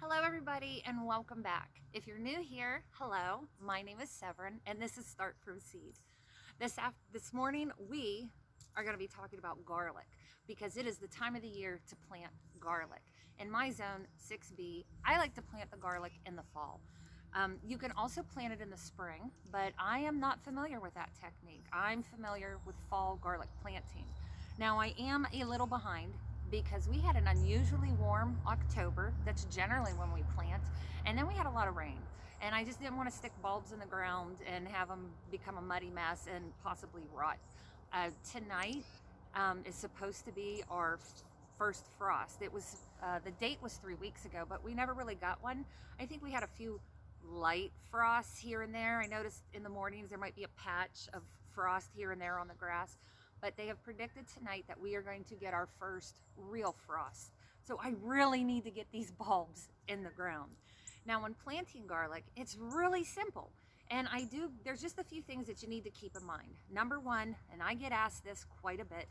Hello everybody and welcome back. If you're new here, hello, my name is Severin and this is Start From Seed. This morning we are going to be talking about garlic because it is the time of the year to plant garlic. In my zone 6B, I like to plant the garlic in the fall. You can also plant it in the spring, but I am not familiar with that technique. I'm familiar with fall garlic planting. Now I am a little behind because we had an unusually warm October. That's generally when we plant. And then we had a lot of rain. And I just didn't want to stick bulbs in the ground and have them become a muddy mess and possibly rot. Tonight is supposed to be our first frost. The date was 3 weeks ago, but we never really got one. I think we had a few light frosts here and there. I noticed in the mornings there might be a patch of frost here and there on the grass. But they have predicted tonight that we are going to get our first real frost. So I really need to get these bulbs in the ground. Now when planting garlic, it's really simple. And there's just a few things that you need to keep in mind. Number one, and I get asked this quite a bit,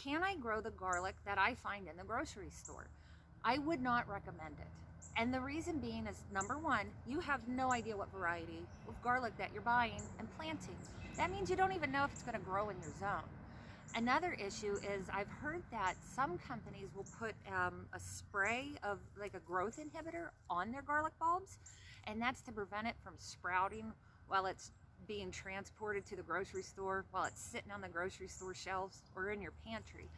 can I grow the garlic that I find in the grocery store? I would not recommend it. And the reason being is, number one, you have no idea what variety of garlic that you're buying and planting. That means you don't even know if it's going to grow in your zone. Another issue is I've heard that some companies will put a spray of like a growth inhibitor on their garlic bulbs, and that's to prevent it from sprouting while it's being transported to the grocery store, while it's sitting on the grocery store shelves or in your pantry.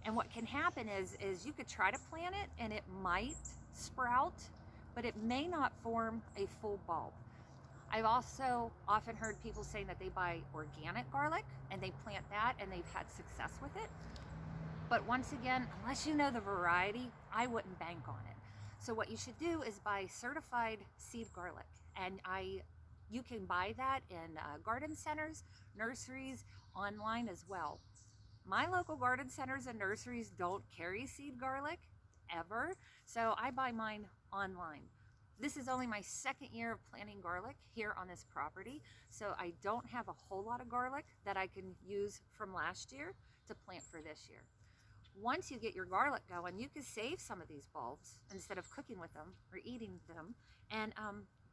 And what can happen is you could try to plant it and it might sprout, but it may not form a full bulb. I've also often heard people saying that they buy organic garlic and they plant that and they've had success with it. But once again, unless you know the variety, I wouldn't bank on it. So what you should do is buy certified seed garlic. And you can buy that in garden centers, nurseries, online as well. My local garden centers and nurseries don't carry seed garlic ever, so I buy mine online. This is only my second year of planting garlic here on this property, so I don't have a whole lot of garlic that I can use from last year to plant for this year. Once you get your garlic going, you can save some of these bulbs instead of cooking with them or eating them and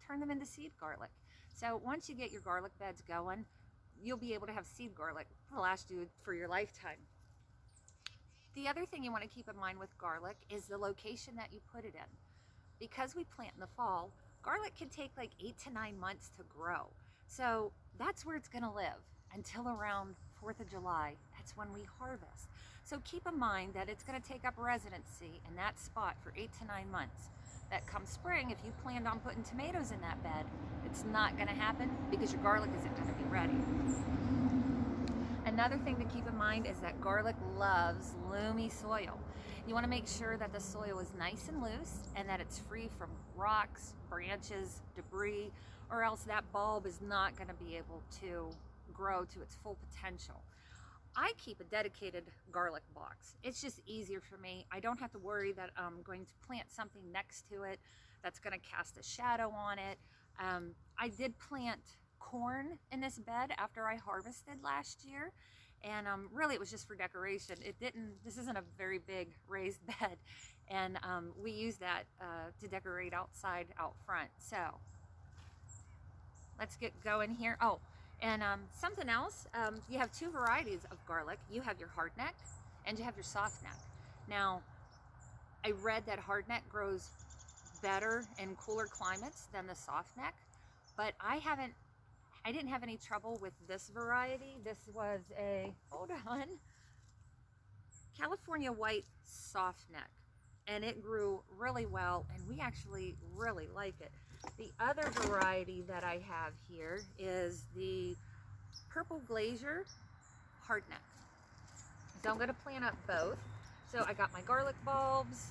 turn them into seed garlic. So once you get your garlic beds going, you'll be able to have seed garlic to last you for your lifetime. The other thing you want to keep in mind with garlic is the location that you put it in. Because we plant in the fall, garlic can take like 8 to 9 months to grow. So that's where it's going to live until around 4th of July. That's when we harvest. So keep in mind that it's going to take up residency in that spot for 8 to 9 months. That come spring, if you planned on putting tomatoes in that bed, it's not going to happen because your garlic isn't going to be ready. Another thing to keep in mind is that garlic loves loamy soil. You want to make sure that the soil is nice and loose and that it's free from rocks, branches, debris, or else that bulb is not going to be able to grow to its full potential. I keep a dedicated garlic box. It's just easier for me. I don't have to worry that I'm going to plant something next to it that's going to cast a shadow on it. I did plant corn in this bed after I harvested last year, and really it was just for decoration. This isn't a very big raised bed, and we use that to decorate outside out front. So let's get going here. Oh, and something else, you have two varieties of garlic. You have your hardneck and you have your softneck. Now I read that hardneck grows better in cooler climates than the softneck, but I didn't have any trouble with this variety. This was hold on, California white softneck, and it grew really well, and we actually really like it. The other variety that I have here is the purple glazier hardneck. So I'm going to plant up both. So I got my garlic bulbs,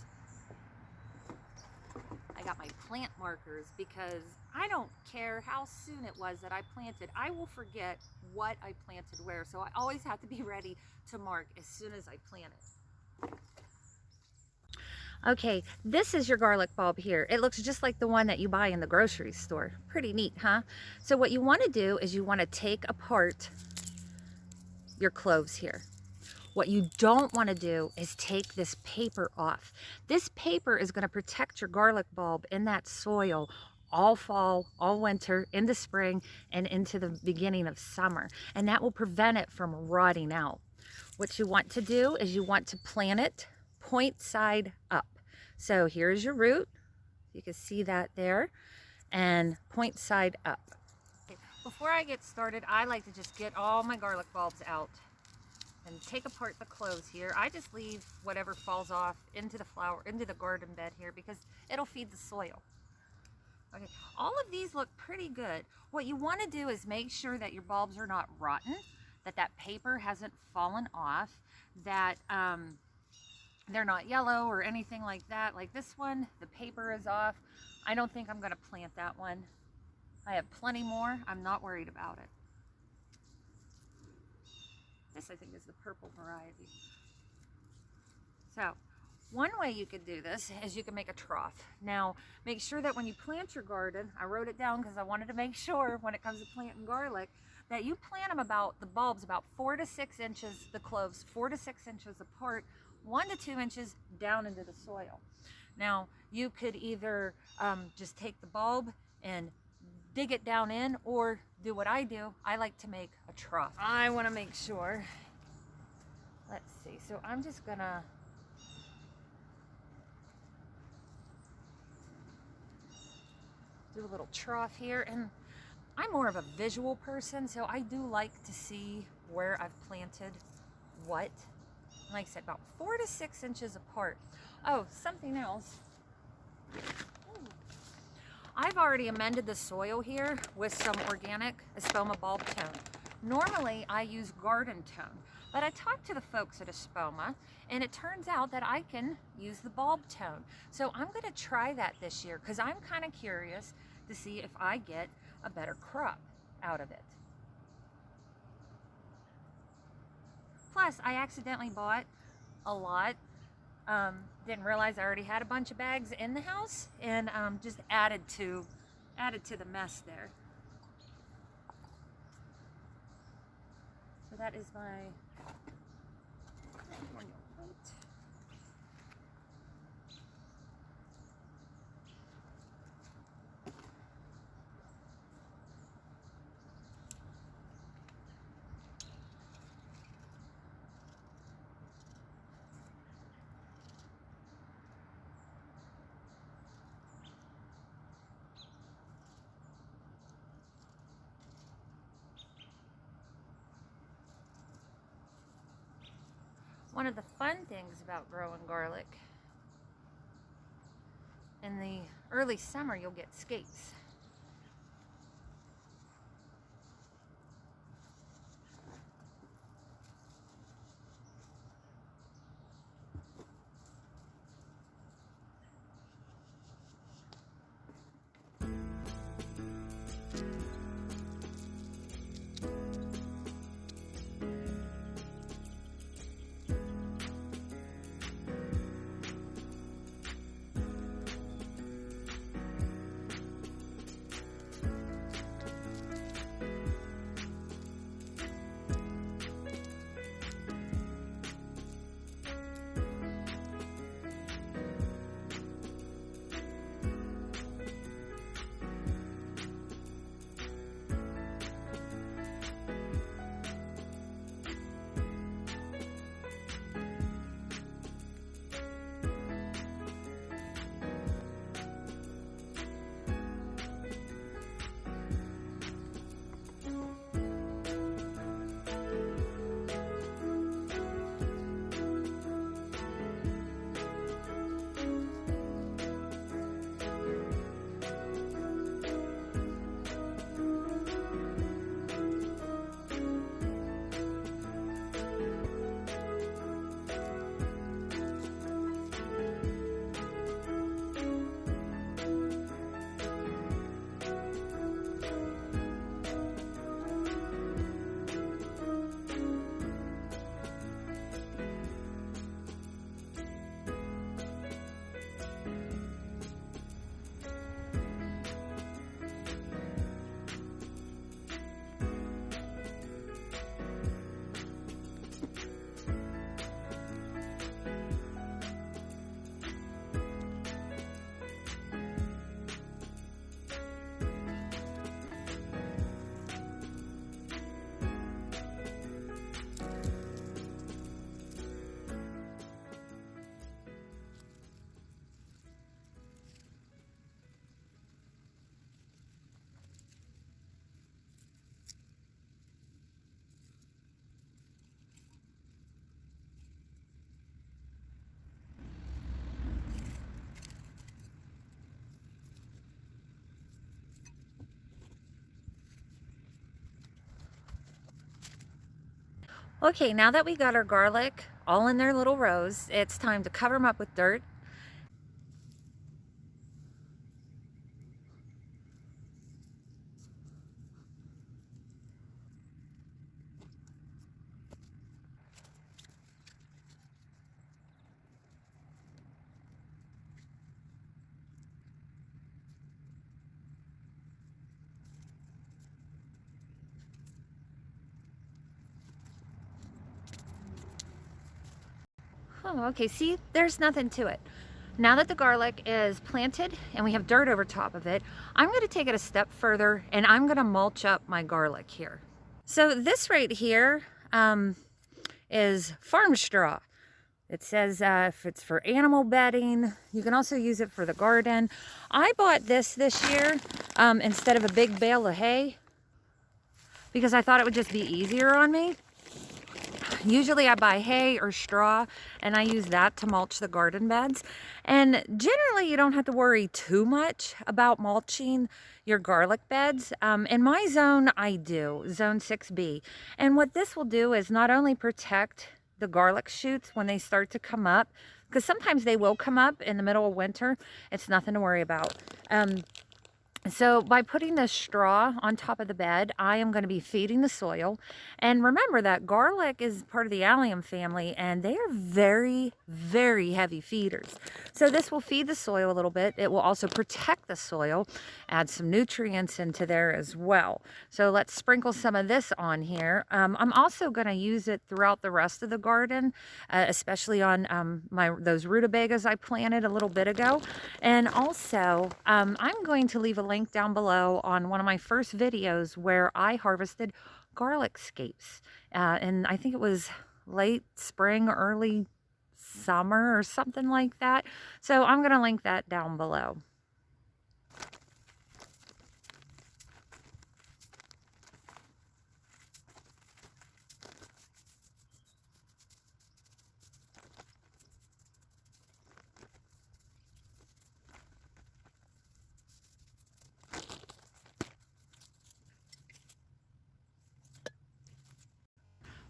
I got my plant markers, because I don't care how soon it was that I planted. I will forget what I planted where, so I always have to be ready to mark as soon as I plant it. Okay, this is your garlic bulb here. It looks just like the one that you buy in the grocery store. Pretty neat, huh? So what you want to do is you want to take apart your cloves here. What you don't want to do is take this paper off. This paper is going to protect your garlic bulb in that soil all fall, all winter, into spring, and into the beginning of summer. And that will prevent it from rotting out. What you want to do is you want to plant it point side up. So here's your root. You can see that there. And point side up. Before I get started, I like to just get all my garlic bulbs out and take apart the cloves here. I just leave whatever falls off into the garden bed here because it'll feed the soil. Okay, all of these look pretty good. What you want to do is make sure that your bulbs are not rotten, that paper hasn't fallen off, that they're not yellow or anything like that. Like this one, the paper is off. I don't think I'm going to plant that one. I have plenty more. I'm not worried about it. This, I think, is the purple variety. So, one way you could do this is you can make a trough. Now, make sure that when you plant your garden, I wrote it down because I wanted to make sure when it comes to planting garlic, that you plant them the bulbs about 4 to 6 inches, the cloves 4 to 6 inches apart, 1 to 2 inches down into the soil. Now, you could either just take the bulb and dig it down in, or do what I do. I like to make a trough. I want to make sure. Let's see. So I'm just gonna do a little trough here, and I'm more of a visual person, so I do like to see where I've planted what. Like I said, about 4 to 6 inches apart. Oh, something else. I've already amended the soil here with some organic Espoma bulb tone. Normally I use garden tone, but I talked to the folks at Espoma and it turns out that I can use the bulb tone. So I'm going to try that this year because I'm kind of curious to see if I get a better crop out of it. Plus, I accidentally bought a lot. Didn't realize I already had a bunch of bags in the house, and just added to the mess there. So that is my one of the fun things about growing garlic, in the early summer you'll get scapes. Okay, now that we got our garlic all in their little rows, it's time to cover them up with dirt. Oh, okay, see, there's nothing to it. Now that the garlic is planted and we have dirt over top of it, I'm gonna take it a step further and I'm gonna mulch up my garlic here. So this right here is farm straw. It says if it's for animal bedding. You can also use it for the garden. I bought this year instead of a big bale of hay because I thought it would just be easier on me. Usually I buy hay or straw and I use that to mulch the garden beds. And generally you don't have to worry too much about mulching your garlic beds. In my zone, I do, zone 6B. And what this will do is not only protect the garlic shoots when they start to come up, because sometimes they will come up in the middle of winter. It's nothing to worry about. So by putting this straw on top of the bed, I am going to be feeding the soil. And remember that garlic is part of the allium family, and they are very, very heavy feeders. So this will feed the soil a little bit. It will also protect the soil, add some nutrients into there as well. So let's sprinkle some of this on here. I'm also going to use it throughout the rest of the garden, especially on those rutabagas I planted a little bit ago. And also, I'm going to leave a link down below on one of my first videos where I harvested garlic scapes. And I think it was late spring, early summer or something like that. So I'm going to link that down below.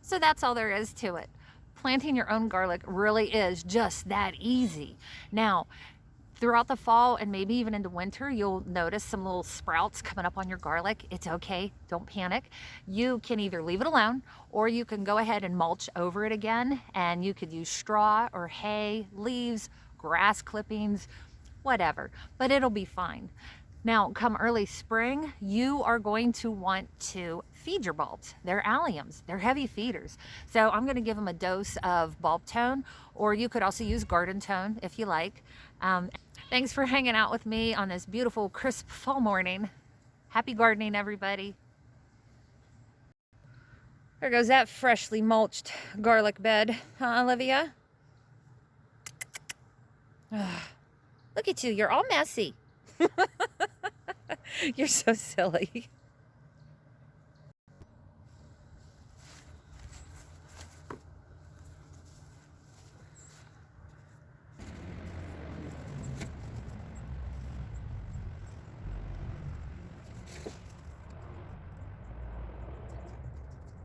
So that's all there is to it. Planting your own garlic really is just that easy. Now, throughout the fall and maybe even into winter, you'll notice some little sprouts coming up on your garlic. It's okay, don't panic. You can either leave it alone or you can go ahead and mulch over it again, and you could use straw or hay, leaves, grass clippings, whatever, but it'll be fine. Now, come early spring, you are going to want to feed your bulbs. They're alliums, they're heavy feeders. So I'm gonna give them a dose of bulb tone, or you could also use garden tone if you like. Thanks for hanging out with me on this beautiful, crisp fall morning. Happy gardening, everybody. There goes that freshly mulched garlic bed, huh, Olivia? Look at you, you're all messy. You're so silly.